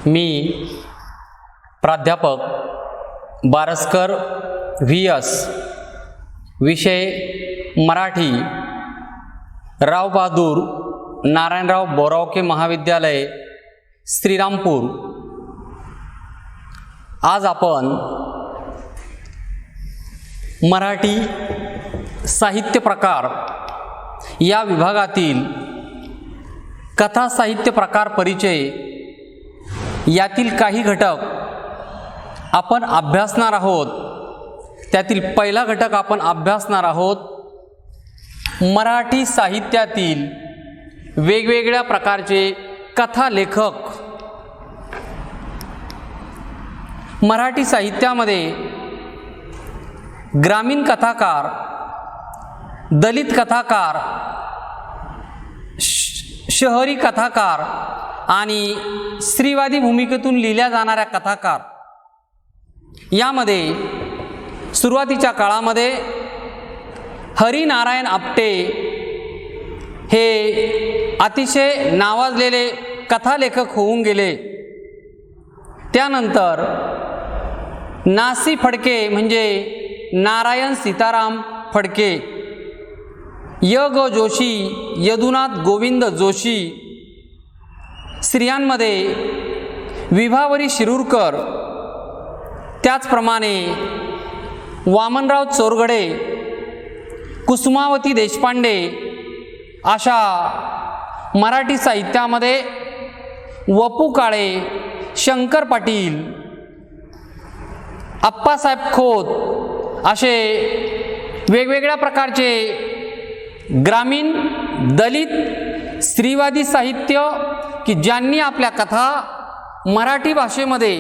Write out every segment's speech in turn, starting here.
मी प्राध्यापक बारसकर व्ही.एस. विषय मराठी, राव बहादूर नारायणराव बोरावके महाविद्यालय, श्रीरामपूर. आज आपण मराठी साहित्य प्रकार या विभागातील कथा साहित्य प्रकार परिचय यातील काही घटक आपण अभ्यासणार आहोत. त्यातील पहिला घटक आपण अभ्यासणार आहोत मराठी साहित्यातील वेगवेगळ्या प्रकारचे कथा लेखक. मराठी साहित्यामध्ये ग्रामीण कथाकार, दलित कथाकार, शहरी कथाकार आणि स्त्रीवादी भूमिकेतून लिहिल्या जाणाऱ्या कथाकार यामध्ये सुरुवातीच्या काळामध्ये हरिनारायण आपटे हे अतिशय नावाजलेले कथालेखक होऊन गेले. त्यानंतर नासी फडके म्हणजे नारायण सीताराम फडके, य ग जोशी, यदुनाथ गोविंद जोशी, स्त्रियांमध्ये विभावरी शिरूरकर, त्याचप्रमाणे वामनराव चोरगडे, कुसुमावती देशपांडे अशा मराठी साहित्यामध्ये वपू काळे, शंकर पाटील, आप्पासाहेब खोत असे वेगवेगळ्या प्रकारचे ग्रामीण, दलित, स्त्रीवादी साहित्य की ज्यांनी आपल्या कथा मराठी भाषेमध्ये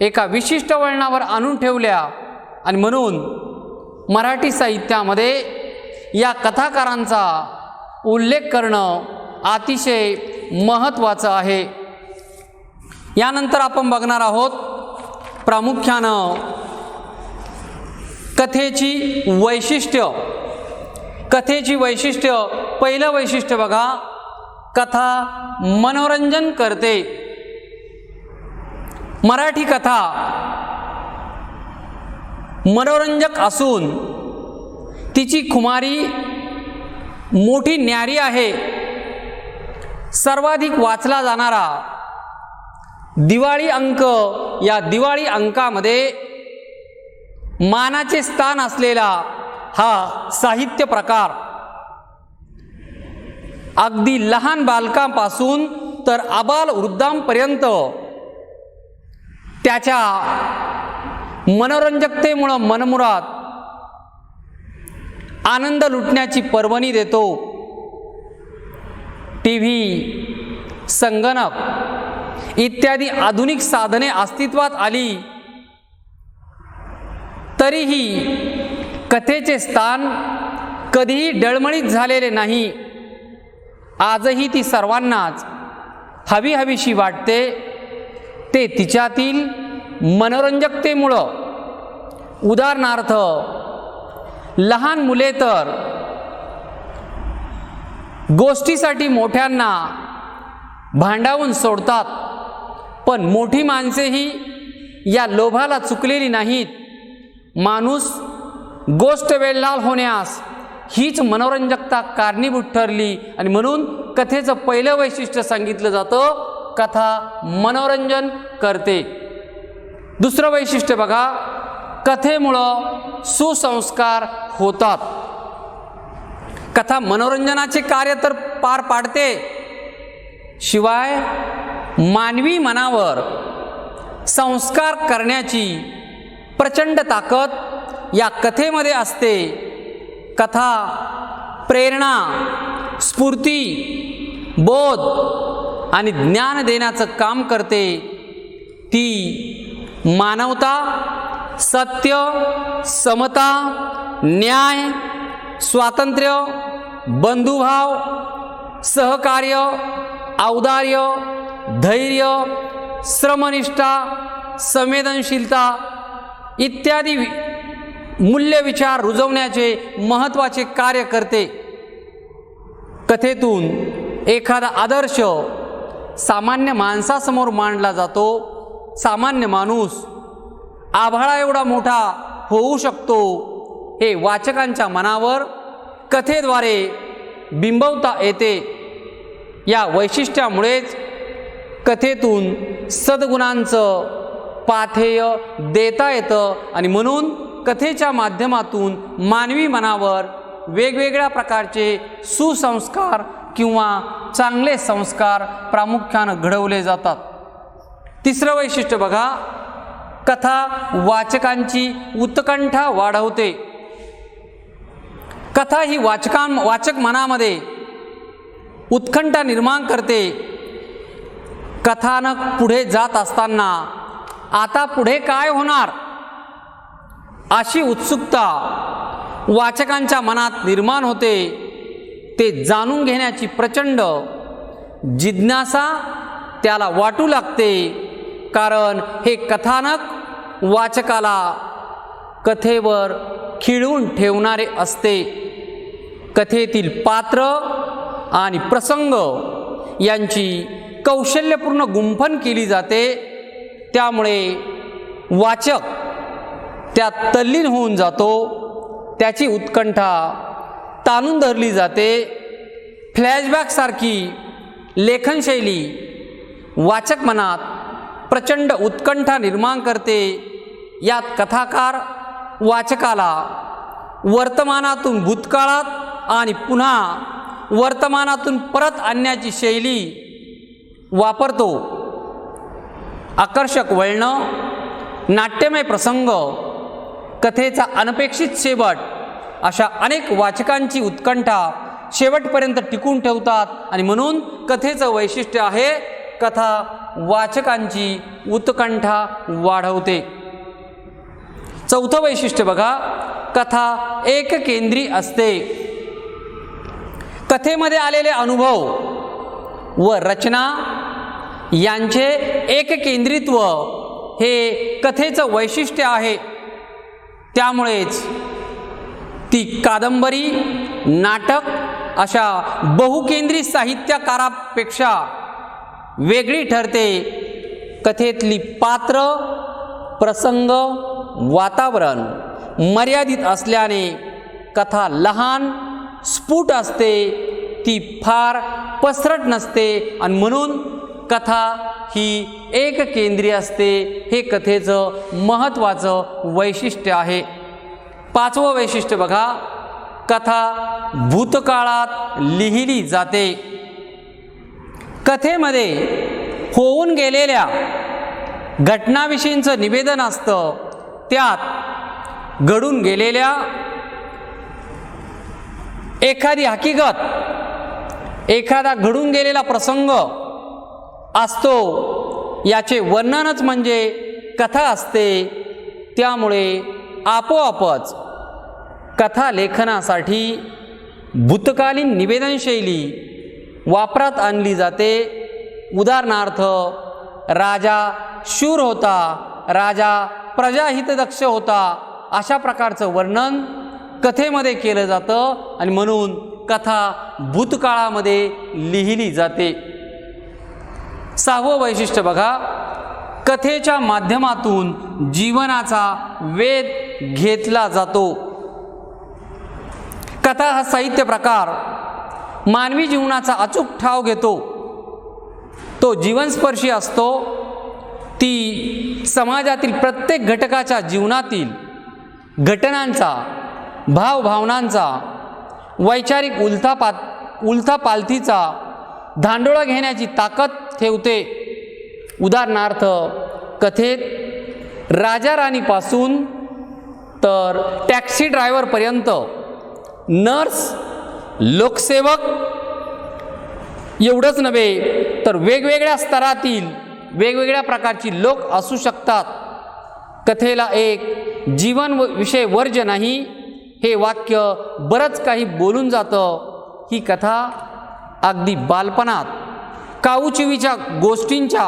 एका विशिष्ट वळणावर आणून ठेवल्या आणि म्हणून मराठी साहित्यामध्ये या कथाकारांचा उल्लेख करणं अतिशय महत्त्वाचं आहे. यानंतर आपण बघणार आहोत प्रामुख्यानं कथेची वैशिष्ट्य. कथेची वैशिष्ट्य, पहिलं वैशिष्ट्य बघा, कथा मनोरंजन करते. मराठी कथा मनोरंजक असून तिची खुमारी मोठी न्यारी आहे. सर्वाधिक वाचला जाणारा दिवाळी अंक, या दिवाळी अंकामध्ये मानाचे स्थान असलेला हा साहित्य प्रकार अगदी लहान बालकांपासून तर आबाल वृद्धांपर्यंत त्याच्या मनोरंजकतेमुळं मनमुराद आनंद लुटण्याची पर्वणी देतो. टीव्ही, संगणक इत्यादी आधुनिक साधने अस्तित्वात आली तरीही कथेचे स्थान कधीही डळमळीत झालेले नाही. आजही ती सर्वांनाच हवीहवीशी वाटते. ते तिच्यातील मनोरंजकतेमुळं. उदाहरणार्थ, लहान मुले तर गोष्टीसाठी मोठ्यांना भांडावून सोडतात, पण मोठी माणसेही या लोभाला चुकलेली नाहीत. माणूस गोष्ट वेळेलाल होण्यास हीच मनोरंजकता कारणीभूत ठरली आणि म्हणून कथेचं पहिलं वैशिष्ट्य सांगितलं जातं, कथा मनोरंजन करते. दुसरं वैशिष्ट्य बघा, कथेमुळं सुसंस्कार होतात. कथा मनोरंजनाचे कार्य तर पार पाडते, शिवाय मानवी मनावर संस्कार करण्याची प्रचंड ताकद या कथेमध्ये असते. कथा प्रेरणा, स्फूर्ती, बोध आणि ज्ञान देण्याचं काम करते. ती मानवता, सत्य, समता, न्याय, स्वातंत्र्य, बंधुभाव, सहकार्य, औदार्य, धैर्य, श्रमनिष्ठा, संवेदनशीलता इत्यादी मूल्यविचार रुजवण्याचे महत्त्वाचे कार्य करते. कथेतून एखादा आदर्श सामान्य माणसासमोर मांडला जातो. सामान्य माणूस आभाळा एवढा मोठा होऊ शकतो हे वाचकांच्या मनावर कथेद्वारे बिंबवता येते. या वैशिष्ट्यामुळेच कथेतून सद्गुणांचं पाथेय देता येतं आणि म्हणून कथेच्या माध्यमातून मानवी मनावर वेगवेगळ्या प्रकारचे सुसंस्कार किंवा चांगले संस्कार प्रामुख्यानं घडवले जातात. तिसरं वैशिष्ट्य बघा, कथा वाचकांची उत्कंठा वाढवते. कथा ही वाचक मनामध्ये उत्कंठा निर्माण करते. कथानक पुढे जात असताना आता पुढे काय होणार अशी उत्सुकता वाचकांच्या मनात निर्माण होते. ते जाणून घेण्याची प्रचंड जिज्ञासा त्याला वाटू लागते, कारण हे कथानक वाचकाला कथेवर खिळून ठेवणारे असते. कथेतील पात्र आणि प्रसंग यांची कौशल्यपूर्ण गुंफण केली जाते. त्यामुळे वाचक त्यात तल्लीन होऊन जातो. त्याची उत्कंठा ताणून धरली जाते. फ्लॅशबॅकसारखी लेखनशैली वाचक मनात प्रचंड उत्कंठा निर्माण करते. यात कथाकार वाचकाला वर्तमानातून भूतकाळात आणि पुन्हा वर्तमानातून परत आणण्याची शैली वापरतो. आकर्षक वळणं, नाट्यमय प्रसंग, कथेचा अनपेक्षित शेवट अशा अनेक वाचकांची उत्कंठा शेवटपर्यंत टिकून ठेवतात आणि म्हणून कथेचं वैशिष्ट्य आहे कथा वाचकांची उत्कंठा वाढवते. चौथं वैशिष्ट्य बघा, कथा एककेंद्री असते. कथेमध्ये आलेले अनुभव व रचना यांचे एककेंद्रित्व हे कथेचं वैशिष्ट्य आहे. त्यामुळेच ती कादंबरी, नाटक अशा बहुकेंद्री साहित्यकारापेक्षा वेगळी ठरते. कथेतली पात्र, प्रसंग, वातावरण मर्यादित असल्याने कथा लहान, स्फुट असते. ती फार पसरट नसते आणि म्हणून कथा ही एककेंद्री असते. हे कथेचं महत्त्वाचं वैशिष्ट्य आहे. पाचवं वैशिष्ट्य बघा, कथा भूतकाळात लिहिली जाते. कथेमध्ये होऊन गेलेल्या घटनाविषयींचं निवेदन असतं. त्यात घडून गेलेल्या एखादी हकीकत, एखादा घडून गेलेला प्रसंग असतो. याचे वर्णनच म्हणजे कथा असते. त्यामुळे आपोआपच कथा लेखनासाठी भूतकालीन निवेदनशैली वापरात आणली जाते. उदाहरणार्थ, राजा शूर होता, राजा प्रजाहितदक्ष होता, अशा प्रकारचं वर्णन कथेमध्ये केलं जातं आणि म्हणून कथा भूतकाळामध्ये लिहिली जाते. सहावं वैशिष्ट्य बघा, कथेच्या माध्यमातून जीवनाचा वेध घेतला जातो. कथा हा साहित्य प्रकार मानवी जीवनाचा अचूक ठाव घेतो. तो जीवनस्पर्शी असतो. ती समाजातील प्रत्येक घटकाच्या जीवनातील घटनांचा, भावभावनांचा, वैचारिक उलथापालथीचा धांडोळा घेण्याची ताकद ठेवते. उदाहरणार्थ, कथेत राजा राणीपासून तर टॅक्सी ड्रायव्हरपर्यंत, नर्स, लोकसेवक एवढंच नव्हे तर वेगवेगळ्या स्तरातील वेगवेगळ्या प्रकारची लोक असू शकतात. कथेला एक जीवन विषय वर्ज्य नाही हे वाक्य बरंच काही बोलून जातं. ही कथा अगदी बालपणात काऊचिवीच्या गोष्टींच्या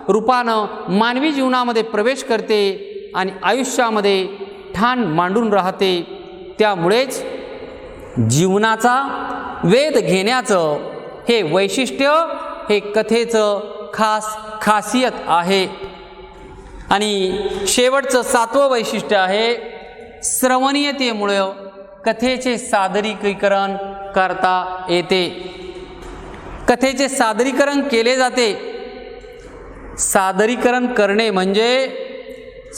रूपानं मानवी जीवनामध्ये प्रवेश करते आणि आयुष्यामध्ये ठाण मांडून राहते. त्यामुळेच जीवनाचा वेध घेण्याचं हे वैशिष्ट्य हे कथेचं खासियत आहे. आणि शेवटचं 7वं वैशिष्ट्य आहे श्रवणीयतेमुळे कथेचे सादरीकरण करता येते. कथेचे सादरीकरण केले जाते. सादरीकरण करणे म्हणजे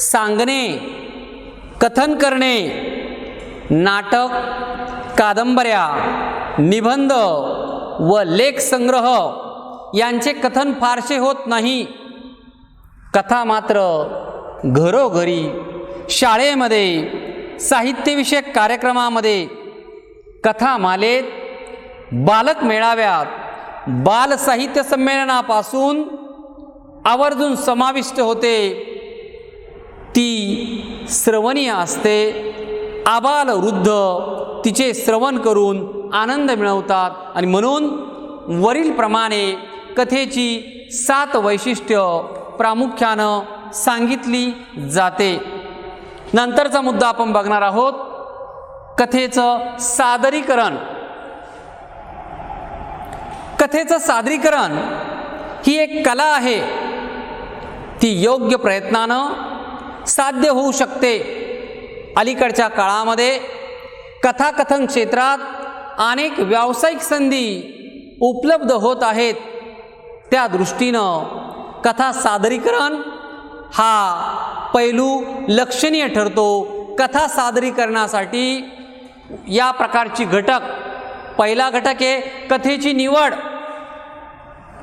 सांगणे, कथन करणे. नाटक, कादंबऱ्या, निबंध व लेखसंग्रह यांचे कथन फारसे होत नाही. कथा मात्र घरोघरी, शाळेमध्ये, साहित्यविषयक कार्यक्रमामध्ये, कथामालेत, बालक मेळाव्यात, बाल साहित्य संमेलनापासून आवर्जून समाविष्ट होते. ती श्रवणीय असते. आबाल वृद्ध तिचे श्रवण करून आनंद मिळवतात. आणि म्हणून वरीलप्रमाणे कथेची 7 वैशिष्ट्य प्रामुख्यानं सांगितली जाते. नंतरचा मुद्दा आपण बघणार आहोत कथेचं सादरीकरण. कथेचं सादरीकरण ही एक कला आहे. ती योग्य प्रयत्नानं साध्य होऊ शकते. अलीकडच्या काळामध्ये कथाकथन क्षेत्रात अनेक व्यावसायिक संधी उपलब्ध होत आहेत. त्या दृष्टीनं कथा सादरीकरण हा पैलू लक्षणीय ठरतो. कथा सादरीकरणासाठी या प्रकारची घटक, पहिला घटक आहे कथेची निवड.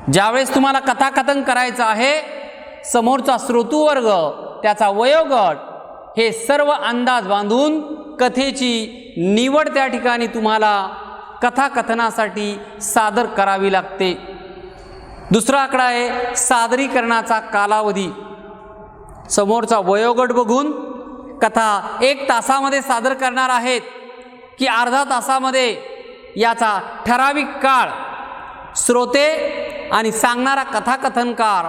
ज्यावेळेस तुम्हाला कथाकथन करायचं आहे, समोरचा श्रोतृवर्ग, त्याचा वयोगट, हे सर्व अंदाज बांधून कथेची निवड त्या ठिकाणी तुम्हाला कथाकथनासाठी सादर करावी लागते. दुसरा आकडा आहे सादरीकरणाचा कालावधी. समोरचा वयोगट बघून कथा 1 तासामध्ये सादर करणार आहेत की अर्धा तासामध्ये, याचा ठराविक काळ श्रोते आणि सांगणारा कथाकथनकार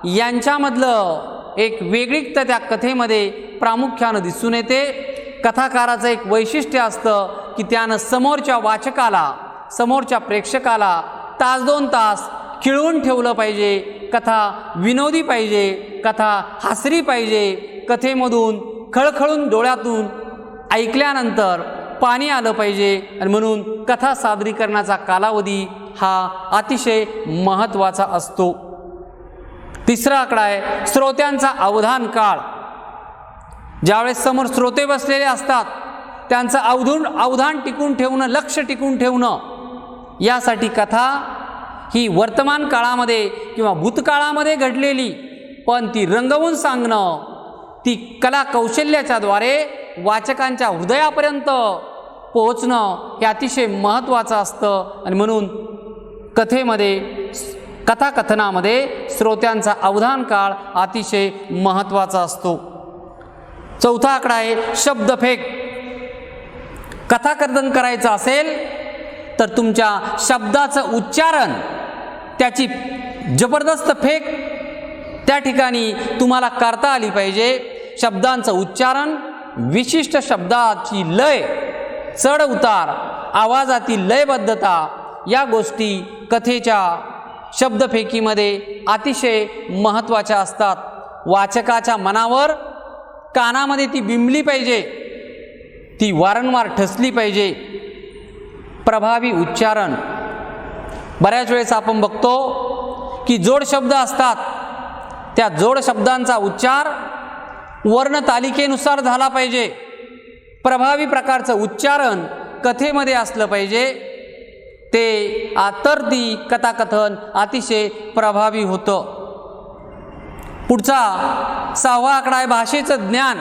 यांच्यामधलं एक वेगळीकता त्या कथेमध्ये प्रामुख्यानं दिसून येते. कथाकाराचं एक वैशिष्ट्य असतं की त्यानं समोरच्या वाचकाला, समोरच्या प्रेक्षकाला 1-2 तास खिळवून ठेवलं पाहिजे. कथा विनोदी पाहिजे, कथा हासरी पाहिजे. कथेमधून खळखळून डोळ्यातून ऐकल्यानंतर पाणी आलं पाहिजे. आणि म्हणून कथा सादरीकरणाचा कालावधी हा अतिशय महत्त्वाचा असतो. तिसरा आकडा आहे श्रोत्यांचा अवधान काळ. ज्यावेळेस समोर श्रोते बसलेले असतात, त्यांचं अवधान टिकून ठेवणं, लक्ष टिकून ठेवणं, यासाठी कथा ही वर्तमान काळामध्ये किंवा भूतकाळामध्ये घडलेली, पण ती रंगवून सांगणं, ती कला कौशल्याच्या द्वारे वाचकांच्या हृदयापर्यंत पोहोचणं हे अतिशय महत्त्वाचं असतं. आणि म्हणून कथेमध्ये, कथाकथनामध्ये श्रोत्यांचा अवधान काळ अतिशय महत्त्वाचा असतो. चौथा आकडा आहे शब्दफेक. कथाकथन करायचं असेल तर तुमच्या शब्दाचं उच्चारण, त्याची जबरदस्त फेक त्या ठिकाणी तुम्हाला करता आली पाहिजे. शब्दांचं उच्चारण, विशिष्ट शब्दाची लय, चढ उतार, आवाजातील लयबद्धता, या गोष्टी कथेच्या शब्दफेकीमध्ये अतिशय महत्त्वाच्या असतात. वाचकाच्या मनावर, कानामध्ये ती बिंबली पाहिजे, ती वारंवार ठसली पाहिजे. प्रभावी उच्चारण. बऱ्याच वेळेस आपण बघतो की जोड शब्द असतात, त्या जोड शब्दांचा उच्चार वर्णतालिकेनुसार झाला पाहिजे. प्रभावी प्रकारचं उच्चारण कथेमध्ये असलं पाहिजे. ते तर ती कथाकथन अतिशय प्रभावी होतं. पुढचा 6वा आकडा आहे भाषेचं ज्ञान.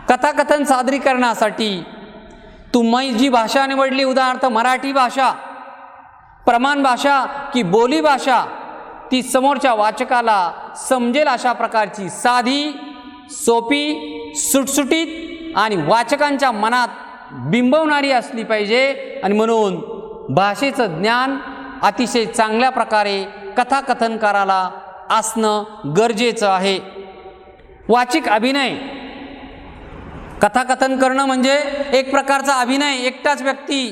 कथाकथन सादरीकरणासाठी तुम्ही जी भाषा निवडली, उदाहरणार्थ मराठी भाषा, प्रमाण भाषा की बोली भाषा, ती समोरच्या वाचकाला समजेल अशा प्रकारची साधी, सोपी, सुटसुटीत आणि वाचकांच्या मनात बिंबवणारी असली पाहिजे. आणि म्हणून भाषेचं ज्ञान अतिशय चांगल्या प्रकारे कथाकथनकाराला असणं गरजेचं आहे. वाचिक अभिनय. कथाकथन करणं म्हणजे एक प्रकारचा अभिनय. एकटाच व्यक्ती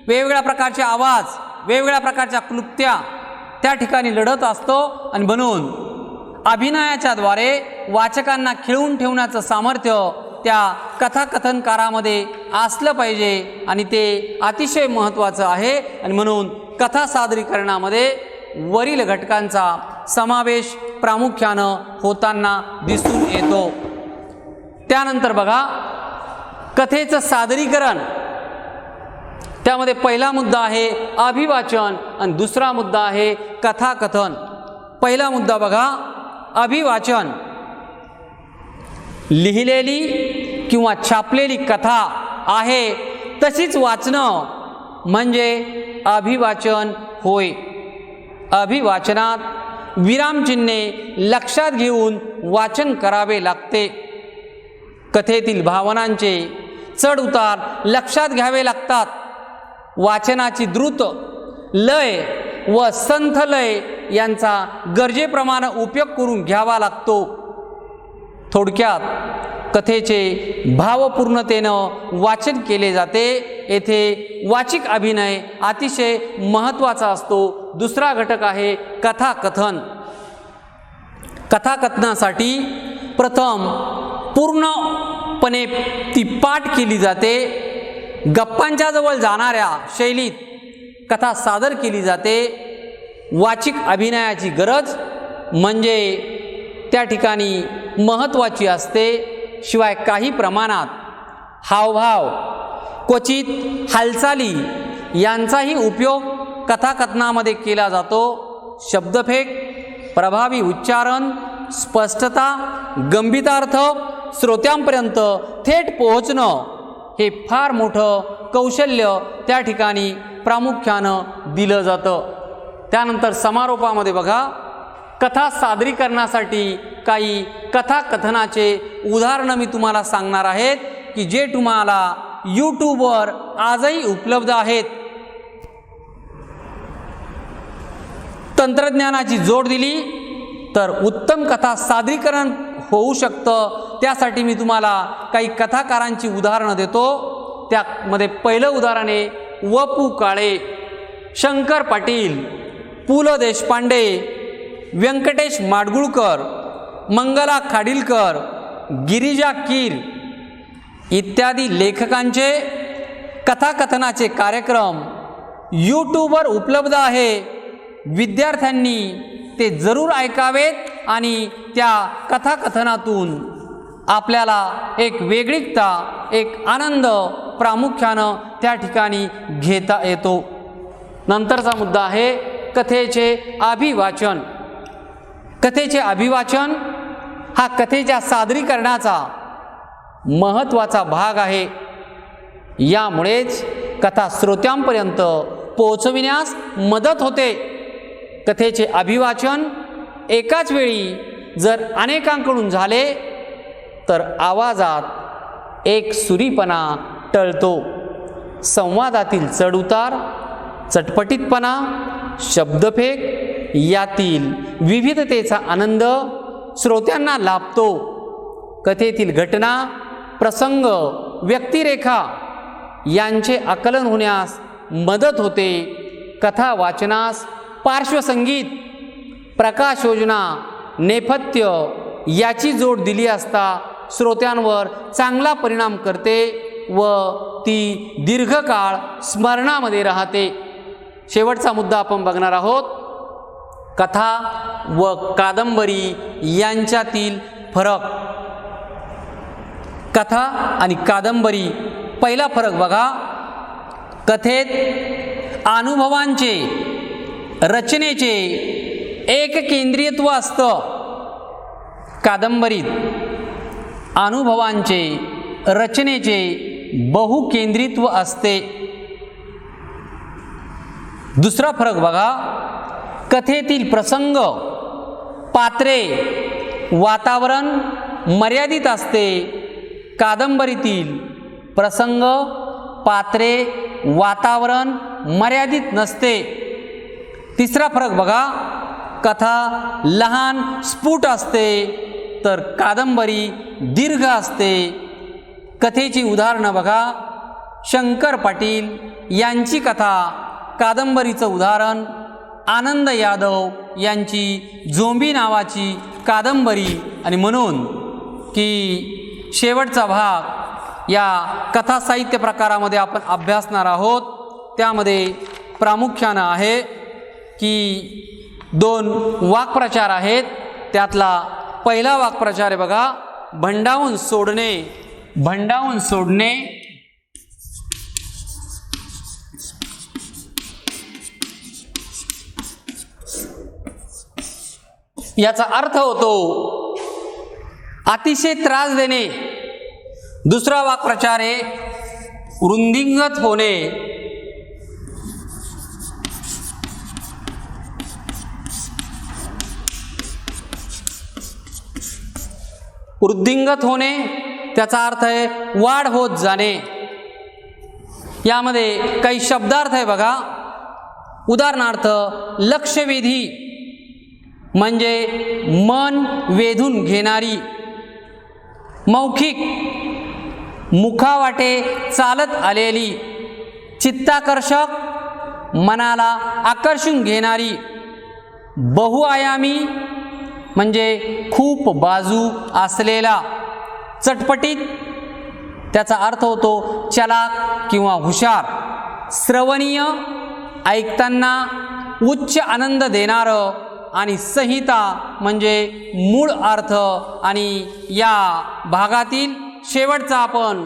वेगवेगळ्या प्रकारचे आवाज, वेगवेगळ्या प्रकारच्या क्लुप्त्या त्या ठिकाणी लढत असतो आणि म्हणून अभिनयाच्या द्वारे वाचकांना खिळवून ठेवण्याचं सामर्थ्य त्या कथाकथनकारामध्ये असलं पाहिजे आणि ते अतिशय महत्त्वाचं आहे. आणि म्हणून कथा सादरीकरणामध्ये वरील घटकांचा समावेश प्रामुख्यानं होताना दिसून येतो. त्यानंतर बघा कथेचं सादरीकरण, त्यामध्ये पहिला मुद्दा आहे अभिवाचन आणि दुसरा मुद्दा आहे कथाकथन. पहिला मुद्दा बघा अभिवाचन. लिहिलेली किंवा छापलेली कथा आहे तशीच वाचणं म्हणजे अभिवाचन होय. अभिवाचनात विरामचिन्हे लक्षात घेऊन वाचन करावे लागते. कथेतील भावनांचे चढ उतार लक्षात घ्यावे लागतात. वाचनाची द्रुत लय व संथ लय यांचा गरजेप्रमाणे उपयोग करून घ्यावा लागतो. थोडक्यात कथेचे भावपूर्णतेनं वाचन केले जाते. येथे वाचिक अभिनय अतिशय महत्त्वाचा असतो. दुसरा घटक आहे कथाकथन. कथाकथनासाठी प्रथम पूर्णपणे ती पाठ केली जाते. गप्पांच्या जवळ जाणाऱ्या शैलीत कथा सादर केली जाते. वाचिक अभिनयाची गरज म्हणजे त्या ठिकाणी महत्त्वाची असते. शिवाय काही प्रमाणात हावभाव, क्वचित हालचाली यांचाही उपयोग कथाकथनामध्ये केला जातो. शब्दफेक, प्रभावी उच्चारण, स्पष्टता, गंभीरार्थ श्रोत्यांपर्यंत थेट पोहोचणं हे फार मोठं कौशल्य त्या ठिकाणी प्रामुख्यानं दिलं जातं. त्यानंतर समारोपामध्ये बघा कथा सादरीकरणासाठी काही कथाकथनाचे उदाहरणं मी तुम्हाला सांगणार आहेत की जे तुम्हाला यूट्यूबवर आजही उपलब्ध आहेत. तंत्रज्ञानाची जोड दिली तर उत्तम कथा सादरीकरण होऊ शकतं. त्यासाठी मी तुम्हाला काही कथाकारांची उदाहरणं देतो. त्यामध्ये पहिलं उदाहरण आहे व.पु. काळे, शंकर पाटील, पु. ल. देशपांडे, व्यंकटेश माडगुळकर, मंगला खाडिलकर, गिरिजा कीर इत्यादी लेखकांचे कथाकथनाचे कार्यक्रम यूट्यूबवर उपलब्ध आहे. विद्यार्थ्यांनी ते जरूर ऐकावेत आणि त्या कथाकथनातून आपल्याला एक वेगळीकता, एक आनंद प्रामुख्यानं त्या ठिकाणी घेता येतो. नंतरचा मुद्दा आहे कथेचे अभिवाचन. कथेचे अभिवाचन हा कथेच्या सादरीकरणाचा महत्त्वाचा भाग आहे. यामुळेच कथा श्रोत्यांपर्यंत पोहोचविण्यास मदत होते. कथेचे अभिवाचन एकाच वेळी जर अनेकांकडून झाले तर आवाजात एकसुरीपणा टळतो. संवादातील चढउतार, चटपटीतपणा, शब्दफेक यातील विविधतेचा आनंद श्रोत्यांना लाभतो. कथेतील घटना, प्रसंग, व्यक्तिरेखा यांचे आकलन होण्यास मदत होते. कथा वाचनास पार्श्वसंगीत, प्रकाशयोजना, नेपथ्य याची जोड दिली असता श्रोत्यांवर चांगला परिणाम करते व ती दीर्घकाळ स्मरणामध्ये राहते. शेवटचा मुद्दा आपण बघणार आहोत कथा व कादंबरी यांच्यातील फरक. कथा आणि कादंबरी, पहिला फरक बघा. कथेत अनुभवांचे, रचनेचे एक केंद्रीयत्व असतं. कादंबरीत अनुभवांचे, रचनेचे बहुकेंद्रित्व असते. दुसरा फरक बघा. कथेतील प्रसंग, पात्रे, वातावरण मर्यादित असते. कादंबरीतील प्रसंग, पात्रे, वातावरण मर्यादित नसते. तिसरा फरक बघा. कथा लहान स्फुट असते तर कादंबरी दीर्घ असते. कथेची उदाहरणं बघा. शंकर पाटील यांची कथा कादंबरीचं उदाहरण. आनंद यादव यांची झोंबी नावाची कादंबरी, आणि म्हणून की शेवटचा भाग या कथा साहित्य प्रकारामध्ये आपण अभ्यासणार आहोत. त्यामध्ये प्रामुख्यानं आहे की 2 वाक्प्रचार आहेत. त्यातला पहिला वाक्प्रचार आहे बघा, भंडावून सोडणे. भंडावून सोडणे याचा अर्थ होतो अतिशय त्रास देणे. दुसरा वाक्प्रचार आहे वृद्धिंगत होणे. वृद्धिंगत होणे त्याचा अर्थ आहे वाढ होत जाणे. यामध्ये काही शब्दार्थ आहे बघा. उदाहरणार्थ लक्षवेधी म्हणजे मन वेधून घेणारी. मौखिक मुखावाटे चालत आलेली. चित्ताकर्षक मनाला आकर्षून घेणारी. बहुआयामी म्हणजे खूप बाजू असलेला. चटपटीत त्याचा अर्थ होतो चलाक किंवा हुशार. श्रवणीय ऐकताना उच्च आनंद देणारं. आणि संहिता म्हणजे मूळ अर्थ. आणि या भागातील शेवटचा आपण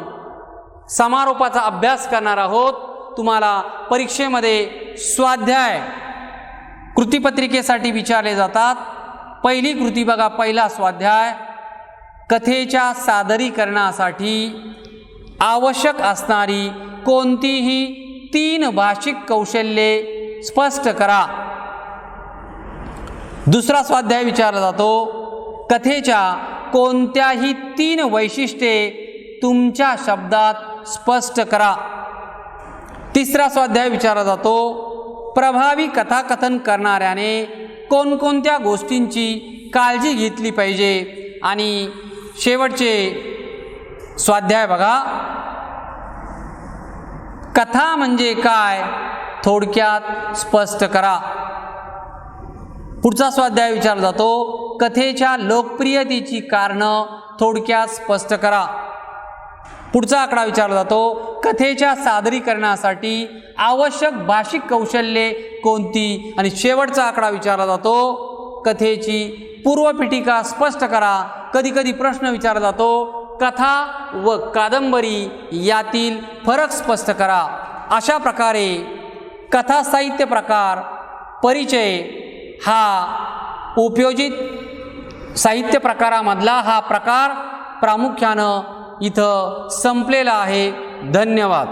समारोपाचा अभ्यास करणार आहोत. तुम्हाला परीक्षेमध्ये स्वाध्याय कृतीपत्रिकेसाठी विचारले जातात. पहिली कृती बघा, पहिला स्वाध्याय, कथेच्या सादरीकरणासाठी आवश्यक असणारी कोणतीही 3 भाषिक कौशल्ये स्पष्ट करा. दुसरा स्वाध्याय विचारला जातो, कथेच्या कोणत्याही 3 वैशिष्ट्ये तुमच्या शब्दात स्पष्ट करा. तिसरा स्वाध्याय विचारला जातो, प्रभावी कथाकथन करणाऱ्याने कोणकोणत्या गोष्टींची काळजी घेतली पाहिजे. आणि शेवटचे स्वाध्याय बघा, कथा म्हणजे काय थोडक्यात स्पष्ट करा. पुढचा स्वाध्याय विचारला जातो, कथेच्या लोकप्रियतेची कारणं थोडक्यात स्पष्ट करा. पुढचा आकडा विचारला जातो, कथेच्या सादरीकरणासाठी आवश्यक भाषिक कौशल्ये कोणती. आणि शेवटचा आकडा विचारला जातो, कथेची पूर्वपीठिका स्पष्ट करा. कधी कधी प्रश्न विचारला जातो, कथा व कादंबरी यातील फरक स्पष्ट करा. अशा प्रकारे कथा साहित्य प्रकार परिचय हा उपयोजित साहित्य प्रकारामधला हा प्रकार प्रामुख्यानं इथं संपलेला आहे. धन्यवाद.